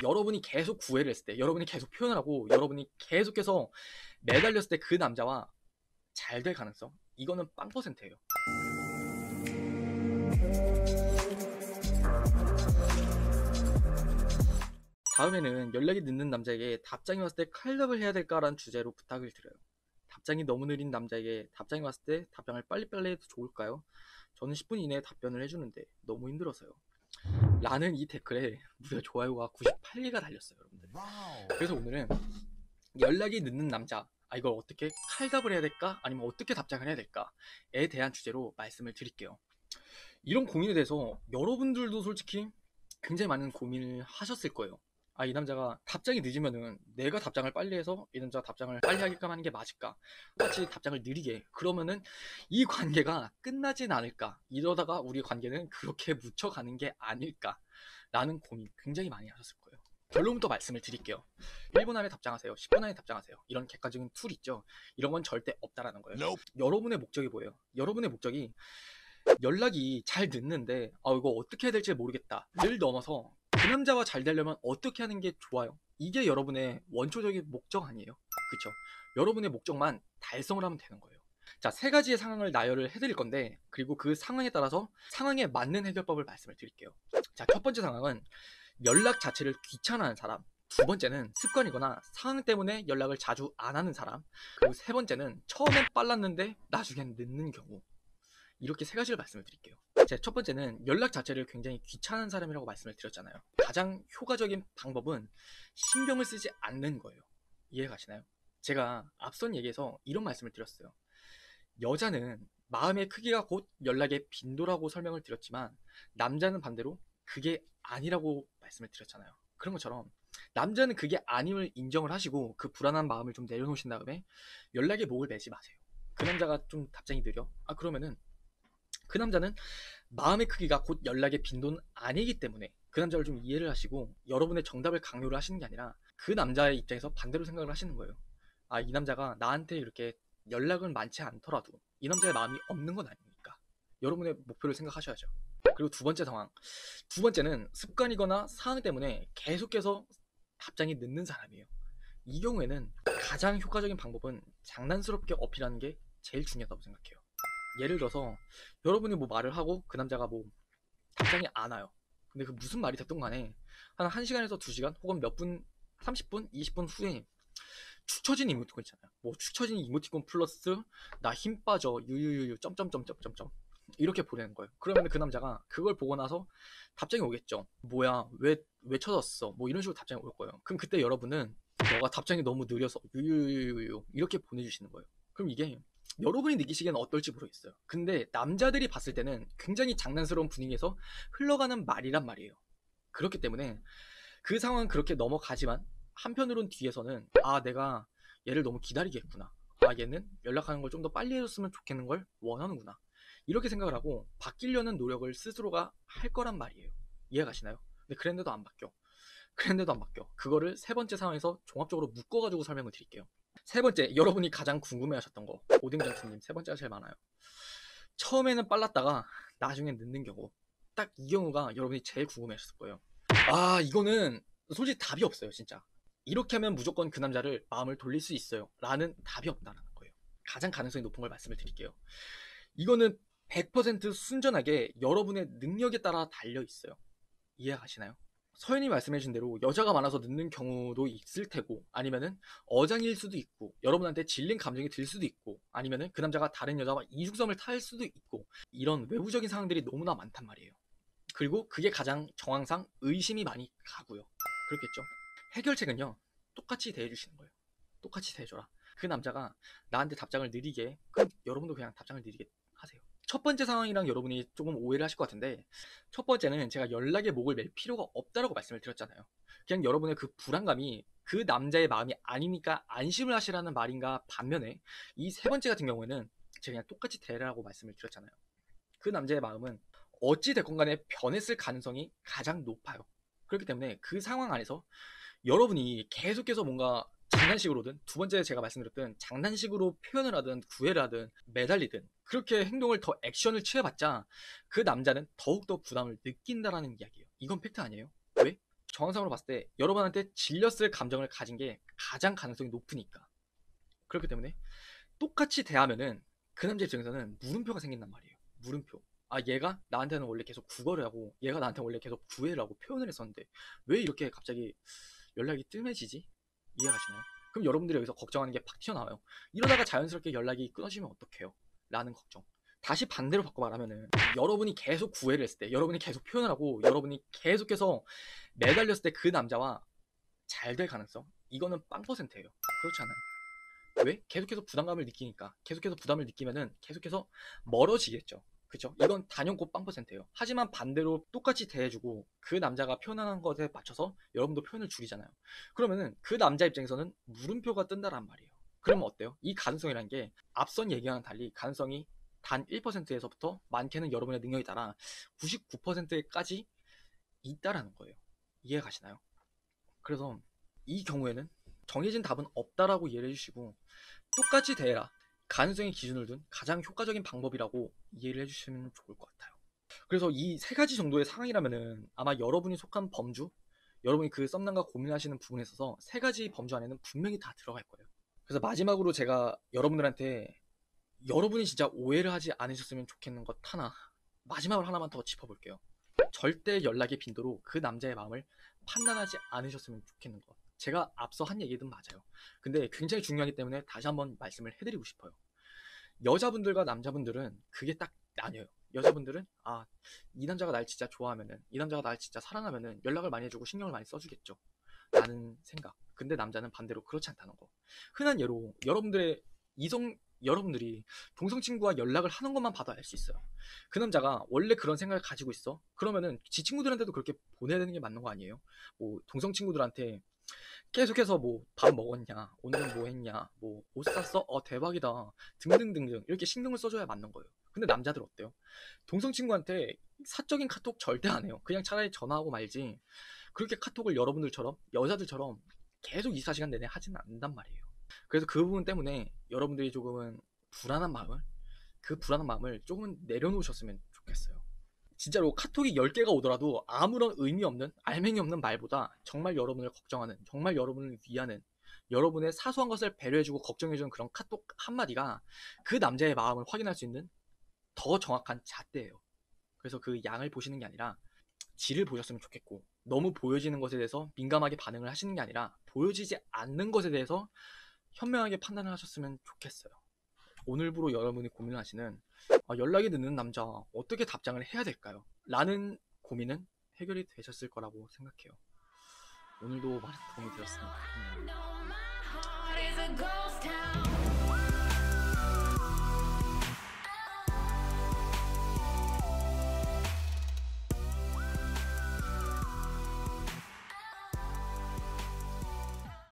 여러분이 계속 구애를 했을 때, 여러분이 계속 표현을 하고, 여러분이 계속해서 매달렸을 때 그 남자와 잘 될 가능성, 이거는 빵 퍼센트예요. 다음에는 연락이 늦는 남자에게 답장이 왔을 때 칼답을 해야 될까라는 주제로 부탁을 드려요. 답장이 너무 느린 남자에게 답장이 왔을 때 답장을 빨리빨리 해도 좋을까요? 저는 10분 이내에 답변을 해주는데 너무 힘들어서요. 라는 이 댓글에 무려 좋아요가 98개가 달렸어요, 여러분들. 그래서 오늘은 연락이 늦는 남자, 이걸 어떻게 칼답을 해야 될까? 아니면 어떻게 답장을 해야 될까에 대한 주제로 말씀을 드릴게요. 이런 고민에 대해서 여러분들도 솔직히 굉장히 많은 고민을 하셨을 거예요. 이 남자가 답장이 늦으면은 내가 답장을 빨리 해서 이 남자가 답장을 빨리 하게끔 하는 게 맞을까? 똑같이 답장을 느리게. 그러면은 이 관계가 끝나진 않을까? 이러다가 우리 관계는 그렇게 묻혀가는 게 아닐까? 라는 고민 굉장히 많이 하셨을 거예요. 결론부터 말씀을 드릴게요. 1분 안에 답장하세요. 10분 안에 답장하세요. 이런 객관적인 툴 있죠? 이런 건 절대 없다라는 거예요. 여러분의 목적이 뭐예요? 여러분의 목적이 연락이 잘 늦는데 이거 어떻게 해야 될지 모르겠다를 넘어서 그 남자와 잘 되려면 어떻게 하는 게 좋아요? 이게 여러분의 원초적인 목적 아니에요? 그쵸? 여러분의 목적만 달성을 하면 되는 거예요. 자, 3가지의 상황을 나열을 해드릴 건데, 그리고 그 상황에 따라서 상황에 맞는 해결법을 말씀을 드릴게요. 자, 첫 번째 상황은 연락 자체를 귀찮아하는 사람, 두 번째는 습관이거나 상황 때문에 연락을 자주 안 하는 사람, 그리고 세 번째는 처음엔 빨랐는데 나중엔 늦는 경우. 이렇게 3가지를 말씀을 드릴게요. 첫 번째는 연락 자체를 굉장히 귀찮은 사람이라고 말씀을 드렸잖아요. 가장 효과적인 방법은 신경을 쓰지 않는 거예요. 이해가시나요? 제가 앞선 얘기에서 이런 말씀을 드렸어요. 여자는 마음의 크기가 곧 연락의 빈도라고 설명을 드렸지만 남자는 반대로 그게 아니라고 말씀을 드렸잖아요. 그런 것처럼 남자는 그게 아님을 인정을 하시고 그 불안한 마음을 좀 내려놓으신 다음에 연락에 목을 매지 마세요. 그 남자가 좀 답장이 느려? 그러면은 그 남자는 마음의 크기가 곧 연락의 빈도는 아니기 때문에 그 남자를 좀 이해를 하시고 여러분의 정답을 강요를 하시는 게 아니라 그 남자의 입장에서 반대로 생각을 하시는 거예요. 이 남자가 나한테 이렇게 연락은 많지 않더라도 이 남자의 마음이 없는 건 아니니까 여러분의 목표를 생각하셔야죠. 그리고 두 번째 상황, 두 번째는 습관이거나 상황 때문에 계속해서 답장이 늦는 사람이에요. 이 경우에는 가장 효과적인 방법은 장난스럽게 어필하는 게 제일 중요하다고 생각해요. 예를 들어서 여러분이 뭐 말을 하고 그 남자가 뭐 답장이 안 와요. 근데 그 무슨 말이 됐던 간에 한 1시간에서 2시간 혹은 몇 분, 30분, 20분 후에 축 처진 이모티콘 있잖아요. 뭐 축 처진 이모티콘 플러스 나 힘 빠져 유유유유 점점점점점점 이렇게 보내는 거예요. 그러면 그 남자가 그걸 보고 나서 답장이 오겠죠. 뭐야 왜 쳐졌어? 뭐 이런 식으로 답장이 올 거예요. 그럼 그때 여러분은 너가 답장이 너무 느려서 유유유유 이렇게 보내주시는 거예요. 그럼 이게 여러분이 느끼시기에는 어떨지 모르겠어요. 근데 남자들이 봤을 때는 굉장히 장난스러운 분위기에서 흘러가는 말이란 말이에요. 그렇기 때문에 그 상황은 그렇게 넘어가지만 한편으론 뒤에서는 내가 얘를 너무 기다리게 했구나. 얘는 연락하는 걸 좀 더 빨리 해줬으면 좋겠는 걸 원하는구나. 이렇게 생각을 하고 바뀌려는 노력을 스스로가 할 거란 말이에요. 이해가시나요? 근데 그랬는데도 안 바뀌어. 그거를 세 번째 상황에서 종합적으로 묶어가지고 설명을 드릴게요. 세 번째, 여러분이 가장 궁금해하셨던 거. 오뎅장수님 세 번째가 제일 많아요. 처음에는 빨랐다가 나중엔 늦는 경우. 딱 이 경우가 여러분이 제일 궁금해하셨을 거예요. 이거는 솔직히 답이 없어요, 진짜. 이렇게 하면 무조건 그 남자를 마음을 돌릴 수 있어요 라는 답이 없다는 거예요. 가장 가능성이 높은 걸 말씀을 드릴게요. 이거는 100% 순전하게 여러분의 능력에 따라 달려 있어요. 이해가시나요? 서연이 말씀해준 대로 여자가 많아서 늦는 경우도 있을 테고, 아니면은 어장일 수도 있고, 여러분한테 질린 감정이 들 수도 있고, 아니면은 그 남자가 다른 여자와 이중성을 탈 수도 있고, 이런 외부적인 상황들이 너무나 많단 말이에요. 그리고 그게 가장 정황상 의심이 많이 가고요. 그렇겠죠? 해결책은요, 똑같이 대해주시는 거예요. 똑같이 대해줘라. 그 남자가 나한테 답장을 느리게 해. 그럼 여러분도 그냥 답장을 느리게 하세요. 첫 번째 상황이랑 여러분이 조금 오해를 하실 것 같은데, 첫 번째는 제가 연락에 목을 맬 필요가 없다라고 말씀을 드렸잖아요. 그냥 여러분의 그 불안감이 그 남자의 마음이 아니니까 안심을 하시라는 말인가 반면에, 이 세 번째 같은 경우에는 제가 그냥 똑같이 대라고 말씀을 드렸잖아요. 그 남자의 마음은 어찌 됐건 간에 변했을 가능성이 가장 높아요. 그렇기 때문에 그 상황 안에서 여러분이 계속해서 뭔가 장난식으로든, 두 번째 제가 말씀드렸던 장난식으로 표현을 하든 구애를 하든 매달리든 그렇게 행동을 더 액션을 취해봤자 그 남자는 더욱더 부담을 느낀다라는 이야기예요. 이건 팩트 아니에요? 왜? 정황상으로 봤을 때 여러분한테 질렸을 감정을 가진 게 가장 가능성이 높으니까. 그렇기 때문에 똑같이 대하면은 그 남자 입장에서는 물음표가 생긴단 말이에요. 물음표. 아, 얘가 나한테는 원래 계속 국어를 하고 얘가 나한테 원래 계속 구애를 하고 표현을 했었는데 왜 이렇게 갑자기 연락이 뜸해지지? 이해가시나요? 그럼 여러분들이 여기서 걱정하는 게 팍 튀어나와요. 이러다가 자연스럽게 연락이 끊어지면 어떡해요? 라는 걱정. 다시 반대로 바꿔 말하면은 여러분이 계속 구애를 했을 때, 여러분이 계속 표현을 하고 여러분이 계속해서 매달렸을 때 그 남자와 잘 될 가능성? 이거는 빵 퍼센트예요. 그렇지 않아요? 왜? 계속해서 부담감을 느끼니까. 계속해서 부담을 느끼면은 계속해서 멀어지겠죠. 그쵸? 이건 단연코 빵 퍼센트예요. 하지만 반대로 똑같이 대해주고 그 남자가 표현하는 것에 맞춰서 여러분도 표현을 줄이잖아요. 그러면은 그 남자 입장에서는 물음표가 뜬다란 말이에요. 그러면 어때요? 이 가능성이란 게 앞선 얘기와는 달리 가능성이 단 1%에서부터 많게는 여러분의 능력에 따라 99%까지 있다라는 거예요. 이해 가시나요? 그래서 이 경우에는 정해진 답은 없다라고 이해를 해주시고 똑같이 대해라. 가능성의 기준을 둔 가장 효과적인 방법이라고 이해를 해주시면 좋을 것 같아요. 그래서 이 세 가지 정도의 상황이라면은 아마 여러분이 속한 범주, 여러분이 그 썸남과 고민하시는 부분에 있어서 세 가지 범주 안에는 분명히 다 들어갈 거예요. 그래서 마지막으로 제가 여러분들한테 여러분이 진짜 오해를 하지 않으셨으면 좋겠는 것 하나, 마지막으로 하나만 더 짚어볼게요. 절대 연락의 빈도로 그 남자의 마음을 판단하지 않으셨으면 좋겠는 것. 제가 앞서 한 얘기든 맞아요. 근데 굉장히 중요하기 때문에 다시 한번 말씀을 해드리고 싶어요. 여자분들과 남자분들은 그게 딱 나뉘어요. 여자분들은 아, 이 남자가 날 진짜 좋아하면은, 이 남자가 날 진짜 사랑하면은 연락을 많이 해주고 신경을 많이 써주겠죠 라는 생각. 근데 남자는 반대로 그렇지 않다는 거. 흔한 예로 여러분들의 여러분들이 동성 친구와 연락을 하는 것만 봐도 알 수 있어요. 그 남자가 원래 그런 생각을 가지고 있어. 그러면은 지 친구들한테도 그렇게 보내야 되는 게 맞는 거 아니에요? 뭐 동성 친구들한테 계속해서 뭐 밥 먹었냐, 오늘은 뭐 했냐, 뭐 옷 샀어? 대박이다 등등등등 이렇게 신경을 써줘야 맞는 거예요. 근데 남자들 어때요? 동성 친구한테 사적인 카톡 절대 안 해요. 그냥 차라리 전화하고 말지 그렇게 카톡을 여러분들처럼 여자들처럼 계속 24시간 내내 하지는 않는단 말이에요. 그래서 그 부분 때문에 여러분들이 조금은 그 불안한 마음을 조금은 내려놓으셨으면 좋겠어요. 진짜로 카톡이 10개가 오더라도 아무런 의미 없는 알맹이 없는 말보다 정말 여러분을 걱정하는, 정말 여러분을 위하는, 여러분의 사소한 것을 배려해주고 걱정해주는 그런 카톡 한마디가 그 남자의 마음을 확인할 수 있는 더 정확한 잣대예요. 그래서 그 양을 보시는 게 아니라 질을 보셨으면 좋겠고, 너무 보여지는 것에 대해서 민감하게 반응을 하시는 게 아니라 보여지지 않는 것에 대해서 현명하게 판단을 하셨으면 좋겠어요. 오늘부로 여러분이 고민하시는 연락이 늦는 남자 어떻게 답장을 해야 될까요? 라는 고민은 해결이 되셨을 거라고 생각해요. 오늘도 많은 도움이 되었습니다.